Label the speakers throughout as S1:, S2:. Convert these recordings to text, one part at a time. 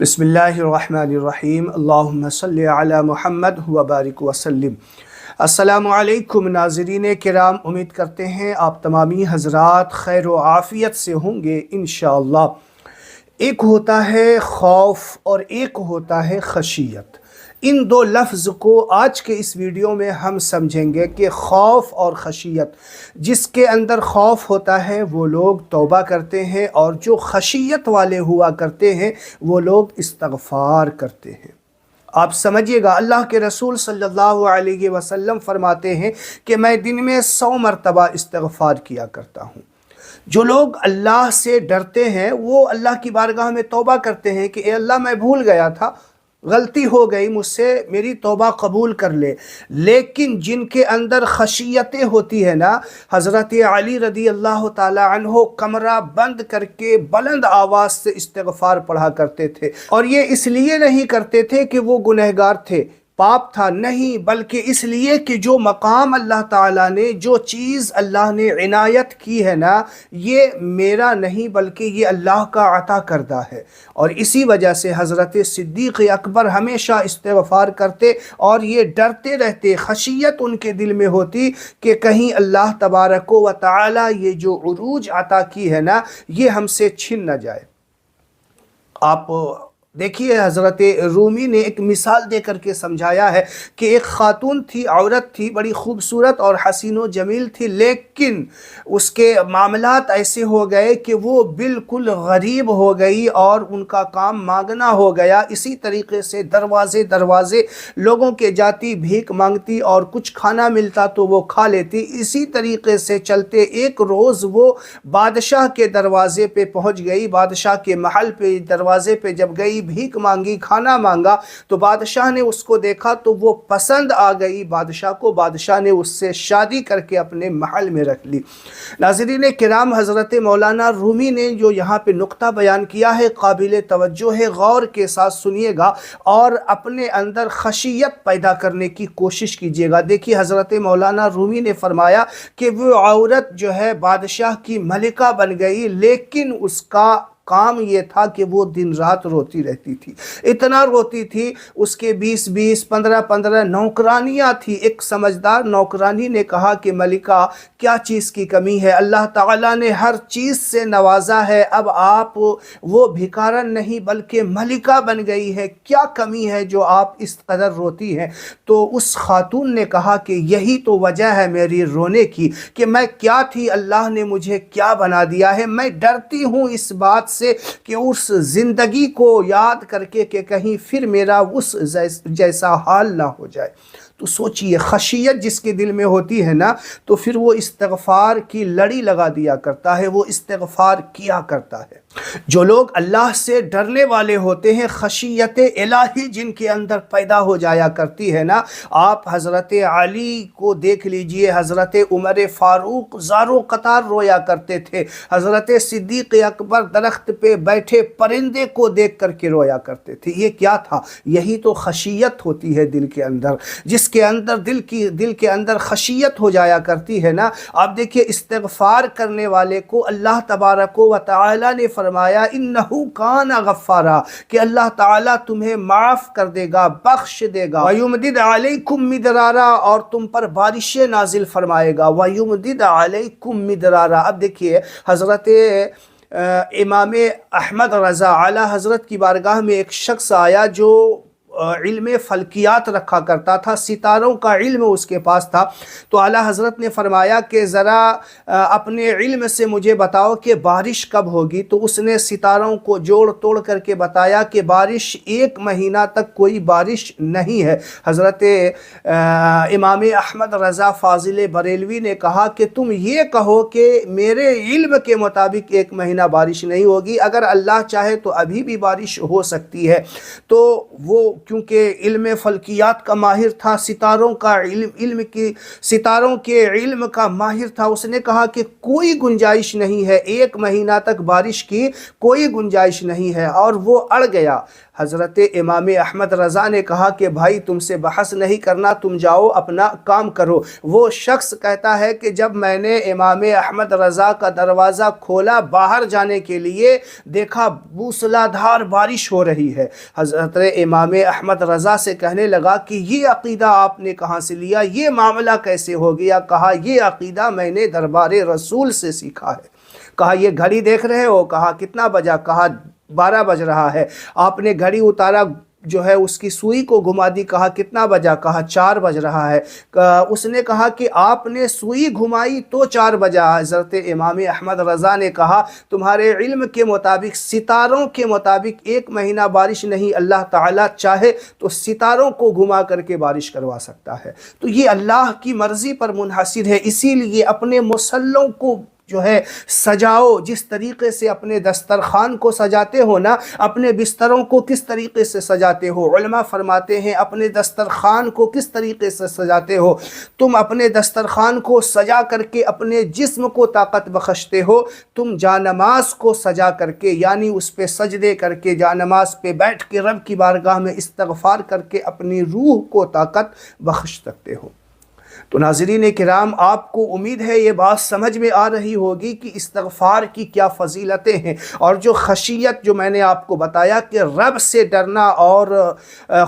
S1: بسم اللہ الرحمن الرحیم اللہم صلی علی محمد وبارک وسلم۔ السلام علیکم ناظرین کرام، امید کرتے ہیں آپ تمامی حضرات خیر و عافیت سے ہوں گے انشاءاللہ۔ ایک ہوتا ہے خوف اور ایک ہوتا ہے خشیت۔ ان دو لفظ کو آج کے اس ویڈیو میں ہم سمجھیں گے کہ خوف اور خشیت، جس کے اندر خوف ہوتا ہے وہ لوگ توبہ کرتے ہیں، اور جو خشیت والے ہوا کرتے ہیں وہ لوگ استغفار کرتے ہیں۔ آپ سمجھیے گا، اللہ کے رسول صلی اللہ علیہ وسلم فرماتے ہیں کہ میں دن میں 100 مرتبہ استغفار کیا کرتا ہوں۔ جو لوگ اللہ سے ڈرتے ہیں وہ اللہ کی بارگاہ میں توبہ کرتے ہیں کہ اے اللہ میں بھول گیا تھا، غلطی ہو گئی مجھ سے، میری توبہ قبول کر لے۔ لیکن جن کے اندر خشیتیں ہوتی ہے نا، حضرت علی رضی اللہ تعالی عنہ کمرہ بند کر کے بلند آواز سے استغفار پڑھا کرتے تھے، اور یہ اس لیے نہیں کرتے تھے کہ وہ گنہگار تھے، پاپ تھا، نہیں، بلکہ اس لیے کہ جو مقام اللہ تعالیٰ نے، جو چیز اللہ نے عنایت کی ہے نا، یہ میرا نہیں بلکہ یہ اللہ کا عطا کردہ ہے۔ اور اسی وجہ سے حضرت صدیق اکبر ہمیشہ استغفار کرتے، اور یہ ڈرتے رہتے، خشیت ان کے دل میں ہوتی کہ کہیں اللہ تبارک و تعالیٰ یہ جو عروج عطا کی ہے نا، یہ ہم سے چھن نہ جائے۔ آپ دیکھیے، حضرت رومی نے ایک مثال دے کر کے سمجھایا ہے کہ ایک خاتون تھی، عورت تھی، بڑی خوبصورت اور حسین و جمیل تھی، لیکن اس کے معاملات ایسے ہو گئے کہ وہ بالکل غریب ہو گئی اور ان کا کام مانگنا ہو گیا۔ اسی طریقے سے دروازے لوگوں کے جاتی، بھیک مانگتی، اور کچھ کھانا ملتا تو وہ کھا لیتی۔ اسی طریقے سے چلتے ایک روز وہ بادشاہ کے دروازے پہ پہنچ گئی، بادشاہ کے محل پہ دروازے پہ جب گئی، بھیک مانگی، کھانا مانگا، تو بادشاہ نے اس کو دیکھا تو وہ پسند آ گئی بادشاہ کو، بادشاہ نے اس سے شادی کر کے اپنے محل میں رکھ لی۔ ناظرین کرام، حضرت مولانا رومی نے جو یہاں پہ نقطہ بیان کیا ہے قابل توجہ ہے، غور کے ساتھ سنیے گا اور اپنے اندر خشیت پیدا کرنے کی کوشش کیجیے گا۔ دیکھیے، حضرت مولانا رومی نے فرمایا کہ وہ عورت جو ہے بادشاہ کی ملکہ بن گئی، لیکن اس کا کام یہ تھا کہ وہ دن رات روتی رہتی تھی، اتنا روتی تھی۔ اس کے 20 15 نوکرانیاں تھی۔ ایک سمجھدار نوکرانی نے کہا کہ ملکہ، کیا چیز کی کمی ہے؟ اللہ تعالیٰ نے ہر چیز سے نوازا ہے، اب آپ وہ بھکارن نہیں بلکہ ملکہ بن گئی ہے، کیا کمی ہے جو آپ اس قدر روتی ہیں؟ تو اس خاتون نے کہا کہ یہی تو وجہ ہے میری رونے کی، کہ میں کیا تھی، اللہ نے مجھے کیا بنا دیا ہے۔ میں ڈرتی ہوں اس بات سے کہ اس زندگی کو یاد کر کے کہ کہیں پھر میرا اس جیسا حال نہ ہو جائے۔ تو سوچئے، خشیت جس کے دل میں ہوتی ہے نا، تو پھر وہ استغفار کی لڑی لگا دیا کرتا ہے، وہ استغفار کیا کرتا ہے۔ جو لوگ اللہ سے ڈرنے والے ہوتے ہیں، خشیت الہی جن کے اندر پیدا ہو جایا کرتی ہے نا، آپ حضرت علی کو دیکھ لیجئے، حضرت عمر فاروق زاروں قطار رویا کرتے تھے، حضرت صدیق اکبر درخت پہ بیٹھے پرندے کو دیکھ کر کے رویا کرتے تھے۔ یہ کیا تھا؟ یہی تو خشیت ہوتی ہے دل کے اندر، جس کے اندر دل کے اندر خشیت ہو جایا کرتی ہے نا۔ آپ دیکھیے، استغفار کرنے والے کو اللہ تبارک و تعالی نے فرمایا انہو کان غفارا، کہ اللہ تعالیٰ تمہیں معاف کر دے گا، بخش دے گا، وَيُمْدِدْ عَلَيْكُمْ مِدْرَارًا، اور تم پر بارشیں نازل فرمائے گا، وَيُمْدِدْ عَلَيْكُمْ مِدْرَارًا۔ اب دیکھیے، حضرت امام احمد رضا اعلیٰ حضرت کی بارگاہ میں ایک شخص آیا جو علم فلکیات رکھا کرتا تھا، ستاروں کا علم اس کے پاس تھا۔ تو اعلیٰ حضرت نے فرمایا کہ ذرا اپنے علم سے مجھے بتاؤ کہ بارش کب ہوگی۔ تو اس نے ستاروں کو جوڑ توڑ کر کے بتایا کہ بارش 1 مہینہ تک کوئی بارش نہیں ہے۔ حضرت امام احمد رضا فاضل بریلوی نے کہا کہ تم یہ کہو کہ میرے علم کے مطابق 1 مہینہ بارش نہیں ہوگی، اگر اللہ چاہے تو ابھی بھی بارش ہو سکتی ہے۔ تو وہ کیونکہ علم فلکیات کا ماہر تھا، ستاروں کے علم کا ماہر تھا، اس نے کہا کہ کوئی گنجائش نہیں ہے، 1 مہینہ تک بارش کی کوئی گنجائش نہیں ہے، اور وہ اڑ گیا۔ حضرت امام احمد رضا نے کہا کہ بھائی تم سے بحث نہیں کرنا، تم جاؤ اپنا کام کرو۔ وہ شخص کہتا ہے کہ جب میں نے امام احمد رضا کا دروازہ کھولا باہر جانے کے لیے، دیکھا موسلادھار بارش ہو رہی ہے۔ حضرت امام احمد رضا سے کہنے لگا کہ یہ عقیدہ آپ نے کہاں سے لیا، یہ معاملہ کیسے ہو گیا؟ کہا یہ عقیدہ میں نے دربار رسول سے سیکھا ہے۔ کہا یہ گھڑی دیکھ رہے ہو؟ کہا کتنا بجا؟ کہا 12 بج رہا ہے۔ آپ نے گھڑی اتارا، جو ہے اس کی سوئی کو گھما دی، کہا کتنا بجا؟ کہا 4 بج رہا ہے۔ اس نے کہا کہ آپ نے سوئی گھمائی تو 4 بجا۔ حضرت امام احمد رضا نے کہا تمہارے علم کے مطابق، ستاروں کے مطابق 1 مہینہ بارش نہیں، اللہ تعالیٰ چاہے تو ستاروں کو گھما کر کے بارش کروا سکتا ہے۔ تو یہ اللہ کی مرضی پر منحصر ہے، اسی لیے اپنے مصلوں کو جو ہے سجاؤ، جس طریقے سے اپنے دسترخوان کو سجاتے ہو نا، اپنے بستروں کو کس طریقے سے سجاتے ہو؟ علماء فرماتے ہیں اپنے دسترخوان کو کس طریقے سے سجاتے ہو؟ تم اپنے دسترخوان کو سجا کر کے اپنے جسم کو طاقت بخشتے ہو، تم جانماز کو سجا کر کے، یعنی اس پہ سجدے کر کے، جانماز پہ بیٹھ کے رب کی بارگاہ میں استغفار کر کے اپنی روح کو طاقت بخش سکتے ہو۔ تو ناظرین کرام، آپ کو امید ہے یہ بات سمجھ میں آ رہی ہوگی کہ استغفار کی کیا فضیلتیں ہیں، اور جو خشیت جو میں نے آپ کو بتایا کہ رب سے ڈرنا اور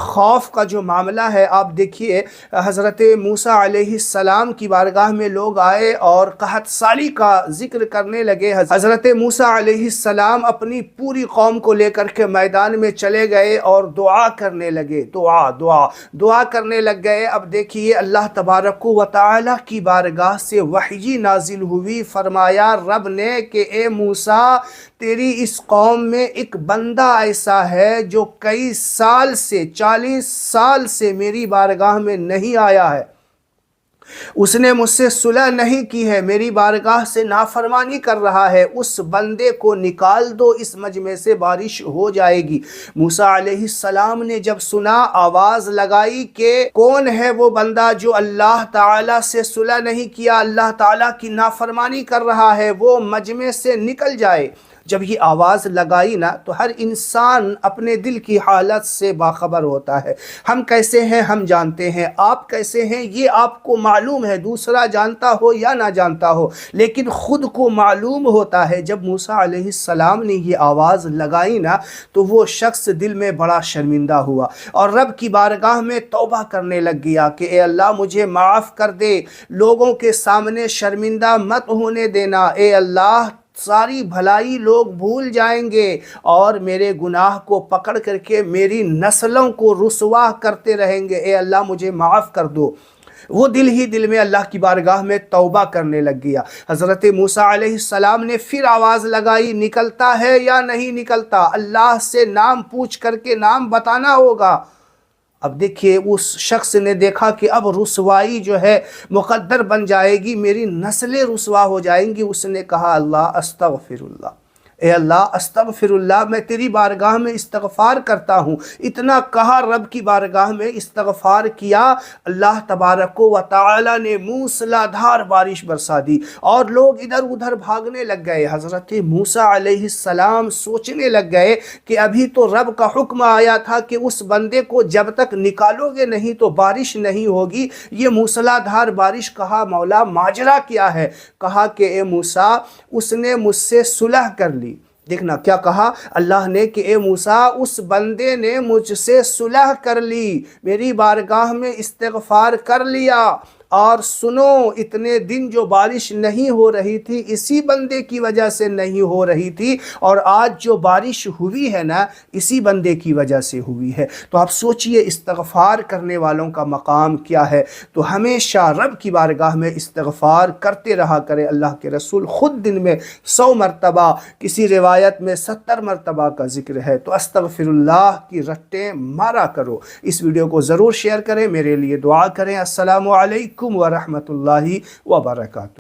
S1: خوف کا جو معاملہ ہے، آپ دیکھیے حضرت موسیٰ علیہ السلام کی بارگاہ میں لوگ آئے اور قحط سالی کا ذکر کرنے لگے۔ حضرت موسیٰ علیہ السلام اپنی پوری قوم کو لے کر کے میدان میں چلے گئے اور دعا کرنے لگے، دعا کرنے لگ گئے۔ اب دیکھیے اللہ تبارک و تعالی کی بارگاہ سے وحی نازل ہوئی، فرمایا رب نے کہ اے موسیٰ، تیری اس قوم میں ایک بندہ ایسا ہے جو کئی سال سے، 40 سال سے میری بارگاہ میں نہیں آیا ہے، اس نے مجھ سے صلح نہیں کی ہے، میری بارگاہ سے نافرمانی کر رہا ہے، اس بندے کو نکال دو، اس مجمع سے بارش ہو جائے گی۔ موسیٰ علیہ السلام نے جب سنا، آواز لگائی کہ کون ہے وہ بندہ جو اللہ تعالیٰ سے صلح نہیں کیا، اللہ تعالیٰ کی نافرمانی کر رہا ہے، وہ مجمع سے نکل جائے۔ جب یہ آواز لگائی نا، تو ہر انسان اپنے دل کی حالت سے باخبر ہوتا ہے۔ ہم کیسے ہیں ہم جانتے ہیں، آپ کیسے ہیں یہ آپ کو معلوم ہے، دوسرا جانتا ہو یا نہ جانتا ہو، لیکن خود کو معلوم ہوتا ہے۔ جب موسیٰ علیہ السلام نے یہ آواز لگائی نا، تو وہ شخص دل میں بڑا شرمندہ ہوا اور رب کی بارگاہ میں توبہ کرنے لگ گیا کہ اے اللہ مجھے معاف کر دے، لوگوں کے سامنے شرمندہ مت ہونے دینا، اے اللہ ساری بھلائی لوگ بھول جائیں گے اور میرے گناہ کو پکڑ کر کے میری نسلوں کو رسوا کرتے رہیں گے، اے اللہ مجھے معاف کر دو۔ وہ دل ہی دل میں اللہ کی بارگاہ میں توبہ کرنے لگ گیا۔ حضرت موسیٰ علیہ السلام نے پھر آواز لگائی، نکلتا ہے یا نہیں نکلتا؟ اللہ سے نام پوچھ کر کے نام بتانا ہوگا۔ اب دیکھیے اس شخص نے دیکھا کہ اب رسوائی جو ہے مقدر بن جائے گی، میری نسلیں رسوا ہو جائیں گی۔ اس نے کہا اللہ استغفر اللہ، اے اللہ استغفر اللہ، میں تیری بارگاہ میں استغفار کرتا ہوں۔ اتنا کہا، رب کی بارگاہ میں استغفار کیا، اللہ تبارک و تعالی نے موسلادھار بارش برسا دی اور لوگ ادھر ادھر بھاگنے لگ گئے۔ حضرت موسیٰ علیہ السلام سوچنے لگ گئے کہ ابھی تو رب کا حکم آیا تھا کہ اس بندے کو جب تک نکالو گے نہیں تو بارش نہیں ہوگی، یہ موسلادھار بارش۔ کہا مولا ماجرا کیا ہے؟ کہا کہ اے موسیٰ، اس نے مجھ سے صلح کر لی۔ دیکھنا کیا کہا اللہ نے کہ اے موسیٰ، اس بندے نے مجھ سے صلح کر لی، میری بارگاہ میں استغفار کر لیا، اور سنو اتنے دن جو بارش نہیں ہو رہی تھی اسی بندے کی وجہ سے نہیں ہو رہی تھی، اور آج جو بارش ہوئی ہے نا اسی بندے کی وجہ سے ہوئی ہے۔ تو آپ سوچئے استغفار کرنے والوں کا مقام کیا ہے۔ تو ہمیشہ رب کی بارگاہ میں استغفار کرتے رہا کرے۔ اللہ کے رسول خود دن میں 100 مرتبہ، کسی روایت میں 70 مرتبہ کا ذکر ہے۔ تو استغفر اللہ کی رٹیں مارا کرو۔ اس ویڈیو کو ضرور شیئر کریں، میرے لیے دعا کریں۔ السلام علیکم ورحمۃ اللہ وبرکاتہ۔